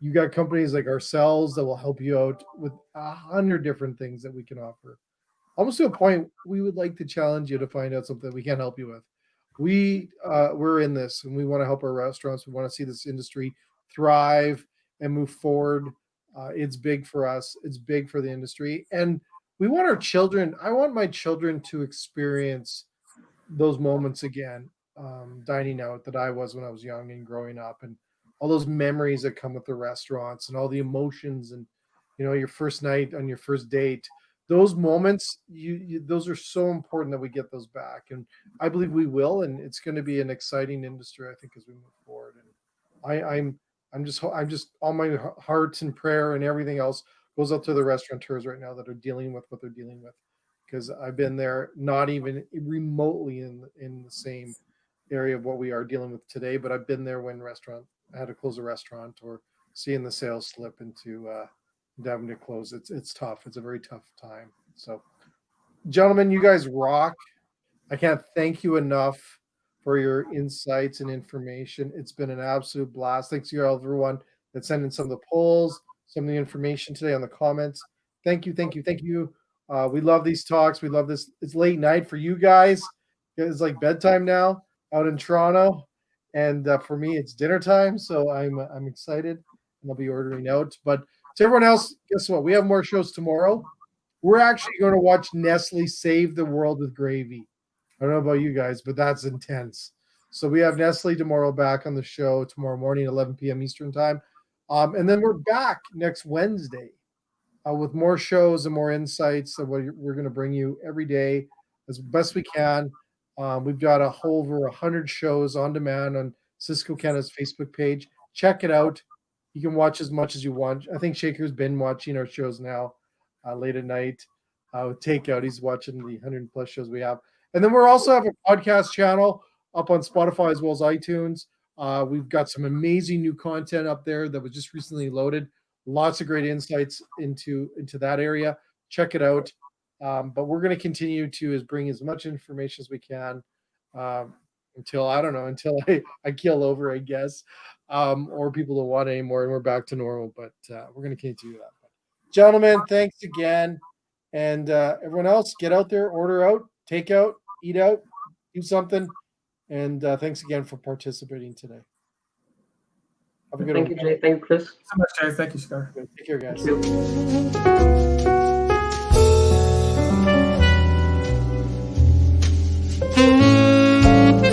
You got companies like ourselves that will help you out with 100 different things that we can offer. Almost to a point, we would like to challenge you to find out something we can help you with. We're in this, and we want to help our restaurants. We want to see this industry thrive and move forward. It's big for us. It's big for the industry, and we want our children. I want my children to experience those moments again, dining out that I was when I was young and growing up, and all those memories that come with the restaurants and all the emotions, and your first night on your first date. Those moments, those are so important that we get those back, and I believe we will. And it's going to be an exciting industry, I think, as we move forward. And I'm just all my heart and prayer and everything else goes out to the restaurateurs right now that are dealing with what they're dealing with, because I've been there, not even remotely in the same area of what we are dealing with today, but I've been there when I had to close a restaurant, or seeing the sales slip into having to close. It's tough. It's a very tough time. So, gentlemen, you guys rock. I can't thank you enough for your insights and information. It's been an absolute blast. Thanks to everyone that sent in some of the polls, some of the information today on the comments. Thank you. We love these talks. We love this. It's late night for you guys. It's like bedtime now out in Toronto, and for me, it's dinner time. So I'm excited, and I'll be ordering out. But to everyone else, guess what? We have more shows tomorrow. We're actually going to watch Nestle save the world with gravy. I don't know about you guys, but that's intense. So we have Nestle tomorrow back on the show tomorrow morning, 11 p.m. Eastern time. And then we're back next Wednesday with more shows and more insights of what we're going to bring you every day as best we can. We've got over 100 shows on demand on Sysco Canada's Facebook page. Check it out. You can watch as much as you want. I think Shaker's been watching our shows now late at night with Takeout. He's watching the 100 plus shows we have. And then we also have a podcast channel up on Spotify as well as iTunes. We've got some amazing new content up there that was just recently loaded. Lots of great insights into that area. Check it out. But we're going to continue to bring as much information as we can until I keel over, I guess, or people don't want any more and we're back to normal. But we're going to continue to do that. But, gentlemen, thanks again. And everyone else, get out there, order out, take out, eat out, do something. And thanks again for participating today. Have a good one. Thank you, Jay. Thank you, Chris. Thank you so much, guys. Thank you, Scar. Take care, guys. Thank you.